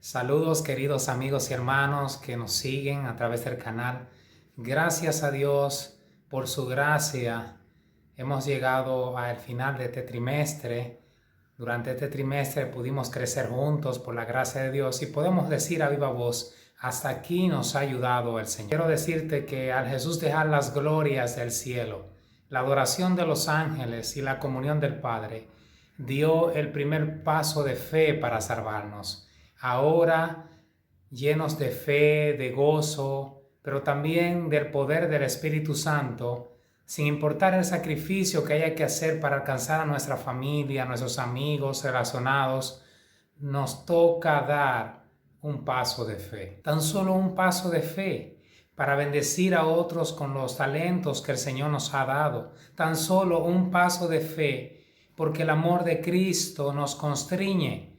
Saludos queridos amigos y hermanos que nos siguen a través del canal. Gracias a Dios por su gracia. Hemos llegado al final de este trimestre. Durante este trimestre pudimos crecer juntos por la gracia de Dios y podemos decir a viva voz, hasta aquí nos ha ayudado el Señor. Quiero decirte que al Jesús dejar las glorias del cielo, la adoración de los ángeles y la comunión del Padre, dio el primer paso de fe para salvarnos. Ahora, llenos de fe, de gozo, pero también del poder del Espíritu Santo, sin importar el sacrificio que haya que hacer para alcanzar a nuestra familia, a nuestros amigos relacionados, nos toca dar un paso de fe. Tan solo un paso de fe para bendecir a otros con los talentos que el Señor nos ha dado. Tan solo un paso de fe, porque el amor de Cristo nos constriñe.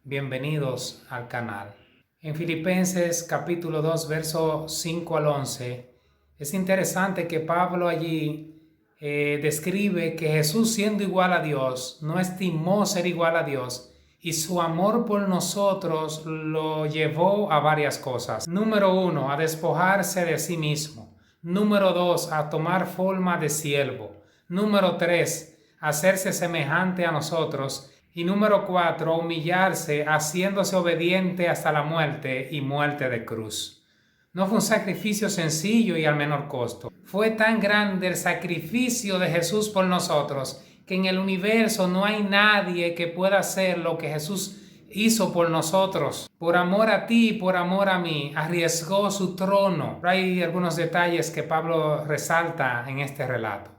Bienvenidos al canal. En Filipenses capítulo 2, verso 5 al 11, es interesante que Pablo allí describe que Jesús, siendo igual a Dios, no estimó ser igual a Dios y su amor por nosotros lo llevó a varias cosas. Número 1, a despojarse de sí mismo. Número 2, a tomar forma de siervo. Número 3, a hacerse semejante a nosotros. Y número 4, humillarse, haciéndose obediente hasta la muerte y muerte de cruz. No fue un sacrificio sencillo y al menor costo. Fue tan grande el sacrificio de Jesús por nosotros que en el universo no hay nadie que pueda hacer lo que Jesús hizo por nosotros. Por amor a ti, por amor a mí, arriesgó su trono. Hay algunos detalles que Pablo resalta en este relato.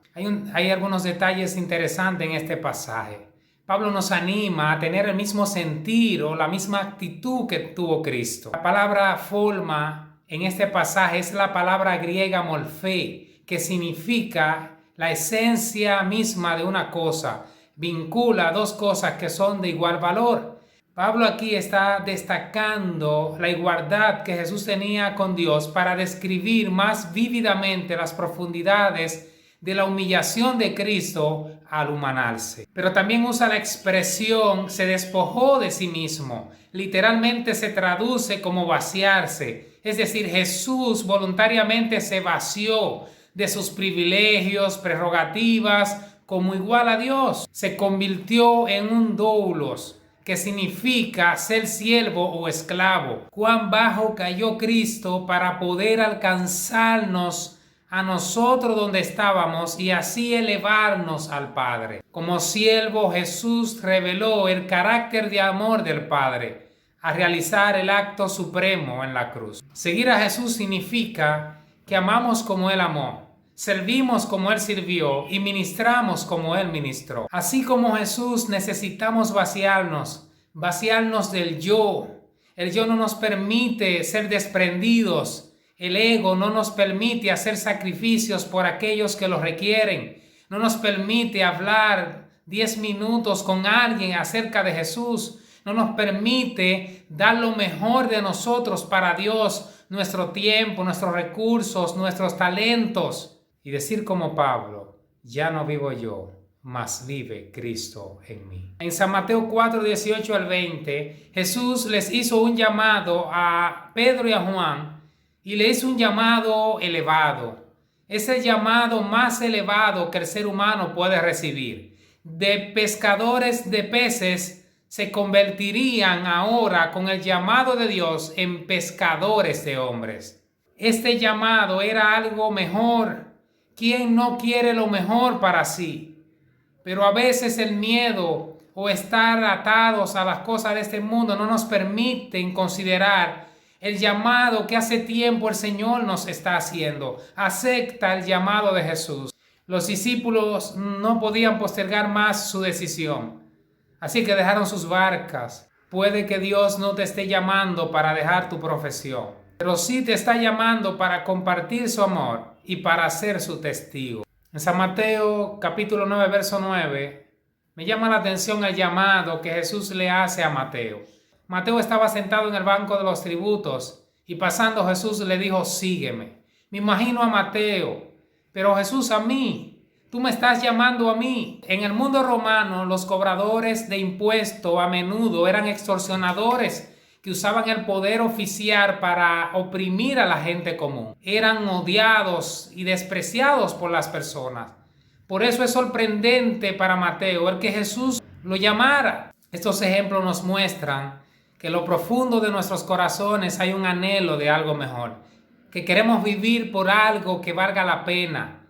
Hay algunos detalles interesantes en este pasaje. Pablo nos anima a tener el mismo sentir o la misma actitud que tuvo Cristo. La palabra forma en este pasaje es la palabra griega morphé, que significa la esencia misma de una cosa. Vincula dos cosas que son de igual valor. Pablo aquí está destacando la igualdad que Jesús tenía con Dios para describir más vívidamente las profundidades de la humillación de Cristo al humanarse. Pero también usa la expresión se despojó de sí mismo. Literalmente se traduce como vaciarse. Es decir, Jesús voluntariamente se vació de sus privilegios, prerrogativas, como igual a Dios. Se convirtió en un doulos, que significa ser siervo o esclavo. Cuán bajo cayó Cristo para poder alcanzarnos a nosotros donde estábamos y así elevarnos al Padre. Como siervo, Jesús reveló el carácter de amor del Padre a realizar el acto supremo en la cruz. Seguir a Jesús significa que amamos como Él amó, servimos como Él sirvió y ministramos como Él ministró. Así como Jesús, necesitamos vaciarnos del yo. El yo no nos permite ser desprendidos. El ego no nos permite hacer sacrificios por aquellos que lo requieren. No nos permite hablar 10 minutos con alguien acerca de Jesús. No nos permite dar lo mejor de nosotros para Dios, nuestro tiempo, nuestros recursos, nuestros talentos. Y decir como Pablo, ya no vivo yo, mas vive Cristo en mí. En San Mateo 4, 18 al 20, Jesús les hizo un llamado a Pedro y a Juan, y le hizo un llamado elevado. Es el llamado más elevado que el ser humano puede recibir. De pescadores de peces se convertirían ahora con el llamado de Dios en pescadores de hombres. Este llamado era algo mejor. ¿Quién no quiere lo mejor para sí? Pero a veces el miedo o estar atados a las cosas de este mundo no nos permiten considerar el llamado que hace tiempo el Señor nos está haciendo. Acepta el llamado de Jesús. Los discípulos no podían postergar más su decisión, así que dejaron sus barcas. Puede que Dios no te esté llamando para dejar tu profesión, pero sí te está llamando para compartir su amor y para ser su testigo. En San Mateo capítulo 9, verso 9, me llama la atención el llamado que Jesús le hace a Mateo. Mateo estaba sentado en el banco de los tributos y pasando Jesús le dijo, sígueme. Me imagino a Mateo, pero Jesús a mí, tú me estás llamando a mí. En el mundo romano, los cobradores de impuestos a menudo eran extorsionadores que usaban el poder oficial para oprimir a la gente común. Eran odiados y despreciados por las personas. Por eso es sorprendente para Mateo ver que Jesús lo llamara. Estos ejemplos nos muestran que en lo profundo de nuestros corazones hay un anhelo de algo mejor, que queremos vivir por algo que valga la pena,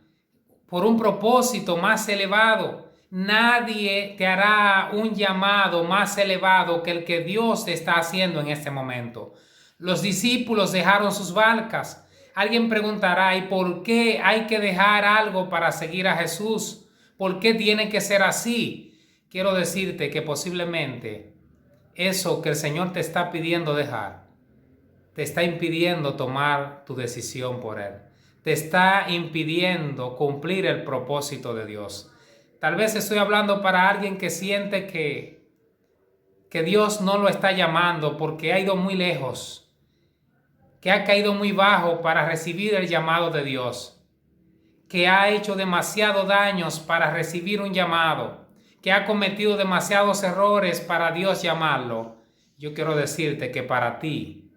por un propósito más elevado. Nadie te hará un llamado más elevado que el que Dios te está haciendo en este momento. Los discípulos dejaron sus barcas. Alguien preguntará, ¿y por qué hay que dejar algo para seguir a Jesús? ¿Por qué tiene que ser así? Quiero decirte que posiblemente eso que el Señor te está pidiendo dejar, te está impidiendo tomar tu decisión por Él. Te está impidiendo cumplir el propósito de Dios. Tal vez estoy hablando para alguien que siente que Dios no lo está llamando porque ha ido muy lejos, que ha caído muy bajo para recibir el llamado de Dios, que ha hecho demasiados daños para recibir un llamado, que ha cometido demasiados errores para Dios llamarlo. Yo quiero decirte que para ti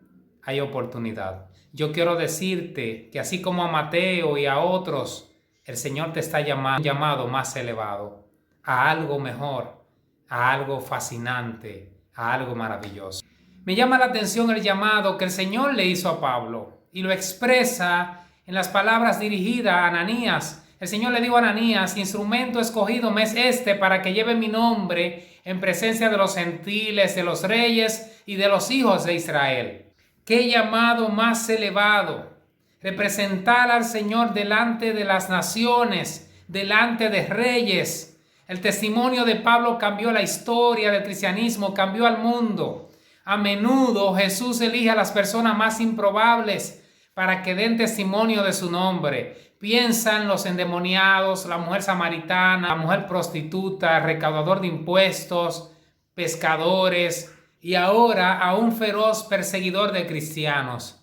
hay oportunidad. Yo quiero decirte que así como a Mateo y a otros, el Señor te está llamando, un llamado más elevado, a algo mejor, a algo fascinante, a algo maravilloso. Me llama la atención el llamado que el Señor le hizo a Pablo y lo expresa en las palabras dirigidas a Ananías. El Señor le dijo a Ananías, instrumento escogido me es este para que lleve mi nombre en presencia de los gentiles, de los reyes y de los hijos de Israel. ¡Qué llamado más elevado! Representar al Señor delante de las naciones, delante de reyes. El testimonio de Pablo cambió la historia del cristianismo, cambió al mundo. A menudo Jesús elige a las personas más improbables para que den testimonio de su nombre. Piensan los endemoniados, la mujer samaritana, la mujer prostituta, el recaudador de impuestos, pescadores y ahora a un feroz perseguidor de cristianos.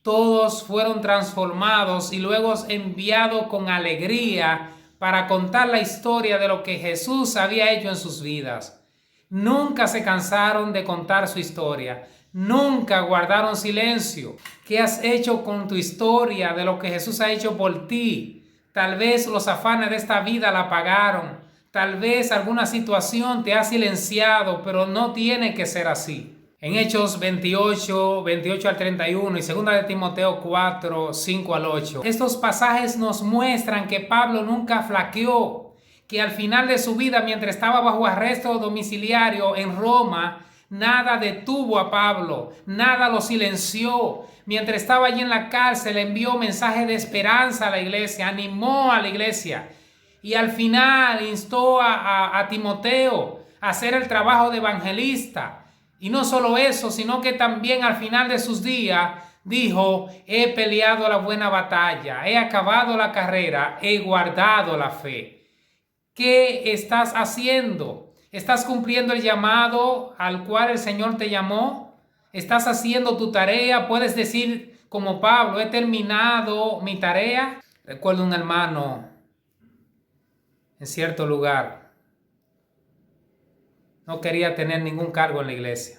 Todos fueron transformados y luego enviados con alegría para contar la historia de lo que Jesús había hecho en sus vidas. Nunca se cansaron de contar su historia. Nunca guardaron silencio. ¿Qué has hecho con tu historia de lo que Jesús ha hecho por ti? Tal vez los afanes de esta vida la apagaron. Tal vez alguna situación te ha silenciado, pero no tiene que ser así. En Hechos 28 al 31 y 2 de Timoteo 4, 5 al 8. Estos pasajes nos muestran que Pablo nunca flaqueó, que al final de su vida, mientras estaba bajo arresto domiciliario en Roma, nada detuvo a Pablo, nada lo silenció. Mientras estaba allí en la cárcel, envió mensaje de esperanza a la iglesia, animó a la iglesia y al final instó a Timoteo a hacer el trabajo de evangelista. Y no solo eso, sino que también al final de sus días dijo, he peleado la buena batalla, he acabado la carrera, he guardado la fe. ¿Qué estás haciendo? ¿Estás cumpliendo el llamado al cual el Señor te llamó? ¿Estás haciendo tu tarea? ¿Puedes decir como Pablo, he terminado mi tarea? Recuerdo un hermano en cierto lugar. No quería tener ningún cargo en la iglesia.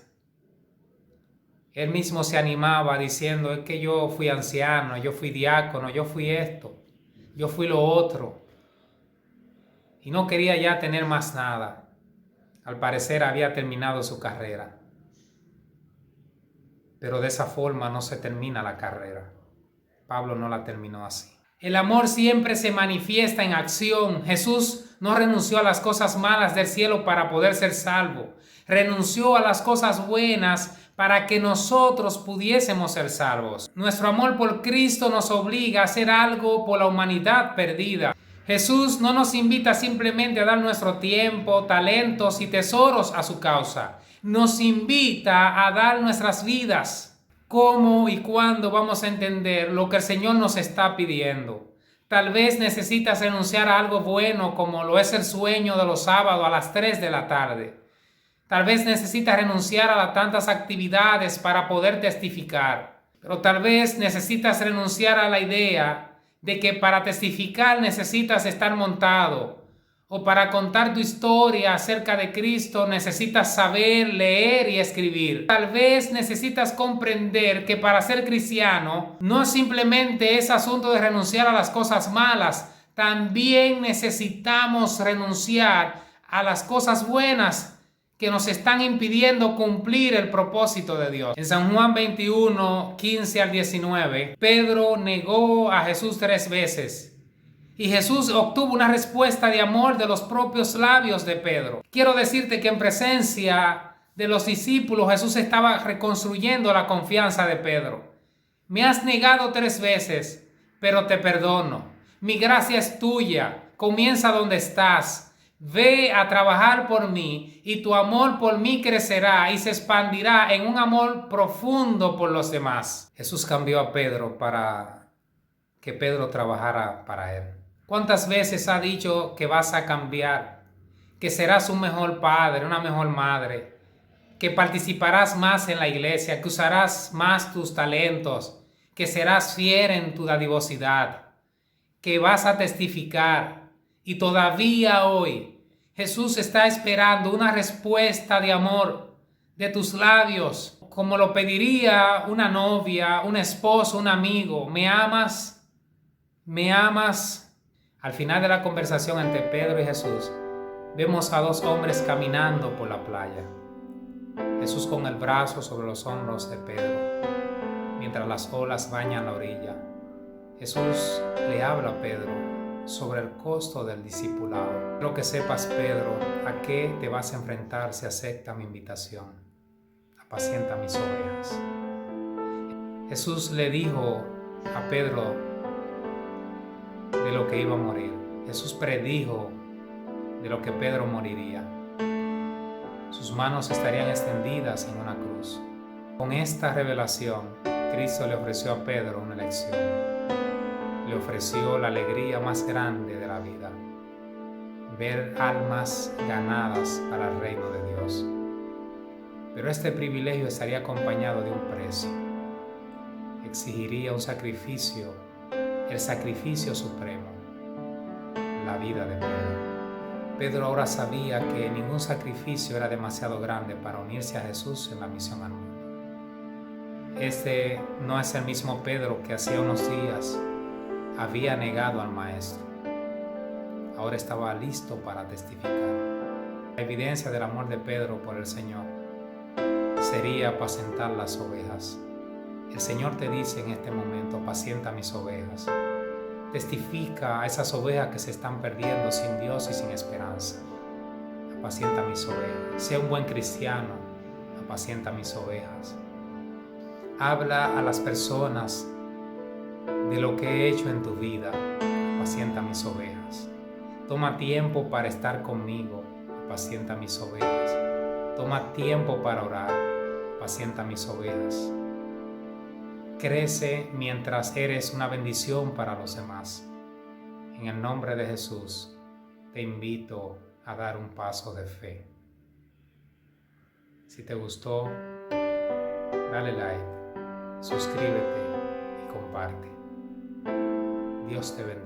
Él mismo se animaba diciendo, es que yo fui anciano, yo fui diácono, yo fui esto, yo fui lo otro. Y no quería ya tener más nada. Al parecer había terminado su carrera. Pero de esa forma no se termina la carrera. Pablo no la terminó así. El amor siempre se manifiesta en acción. Jesús no renunció a las cosas malas del cielo para poder ser salvo. Renunció a las cosas buenas para que nosotros pudiésemos ser salvos. Nuestro amor por Cristo nos obliga a hacer algo por la humanidad perdida. Jesús no nos invita simplemente a dar nuestro tiempo, talentos y tesoros a su causa. Nos invita a dar nuestras vidas. ¿Cómo y cuándo vamos a entender lo que el Señor nos está pidiendo? Tal vez necesitas renunciar a algo bueno como lo es el sueño de los sábados a las 3 de la tarde. Tal vez necesitas renunciar a tantas actividades para poder testificar. Pero tal vez necesitas renunciar a la idea de que para testificar necesitas estar montado o para contar tu historia acerca de Cristo necesitas saber leer y escribir. Tal vez necesitas comprender que para ser cristiano no simplemente es asunto de renunciar a las cosas malas, también necesitamos renunciar a las cosas buenas que nos están impidiendo cumplir el propósito de Dios. En San Juan 21, 15 al 19, Pedro negó a Jesús 3 veces. Y Jesús obtuvo una respuesta de amor de los propios labios de Pedro. Quiero decirte que en presencia de los discípulos Jesús estaba reconstruyendo la confianza de Pedro. Me has negado 3 veces, pero te perdono. Mi gracia es tuya. Comienza donde estás. Ve a trabajar por mí y tu amor por mí crecerá y se expandirá en un amor profundo por los demás. Jesús cambió a Pedro para que Pedro trabajara para él. ¿Cuántas veces ha dicho que vas a cambiar? Que serás un mejor padre, una mejor madre, que participarás más en la iglesia, que usarás más tus talentos, que serás fiel en tu dadivosidad, que vas a testificar. Y todavía hoy Jesús está esperando una respuesta de amor de tus labios, como lo pediría una novia, un esposo, un amigo. ¿Me amas? ¿Me amas? Al final de la conversación entre Pedro y Jesús, vemos a 2 hombres caminando por la playa. Jesús con el brazo sobre los hombros de Pedro, mientras las olas bañan la orilla. Jesús le habla a Pedro sobre el costo del discipulado. Quiero que sepas, Pedro, a qué te vas a enfrentar si aceptas mi invitación. Apacienta mis ovejas. Jesús le dijo a Pedro de lo que iba a morir. Jesús predijo de lo que Pedro moriría. Sus manos estarían extendidas en una cruz. Con esta revelación, Cristo le ofreció a Pedro una lección. Le ofreció la alegría más grande de la vida: ver almas ganadas para el reino de Dios. Pero este privilegio estaría acompañado de un precio. Exigiría un sacrificio, el sacrificio supremo, la vida de Pedro. Pedro ahora sabía que ningún sacrificio era demasiado grande para unirse a Jesús en la misión al mundo. Este no es el mismo Pedro que hacía unos días había negado al Maestro. Ahora estaba listo para testificar. La evidencia del amor de Pedro por el Señor sería apacentar las ovejas. El Señor te dice en este momento: apacienta mis ovejas. Testifica a esas ovejas que se están perdiendo sin Dios y sin esperanza. Apacienta mis ovejas. Sea un buen cristiano. Apacienta mis ovejas. Habla a las personas de lo que he hecho en tu vida. Apacienta mis ovejas. Toma tiempo para estar conmigo. Apacienta mis ovejas. Toma tiempo para orar. Apacienta mis ovejas. Crece mientras eres una bendición para los demás. En el nombre de Jesús, te invito a dar un paso de fe. Si te gustó, dale like, suscríbete y comparte. Dios te bendiga.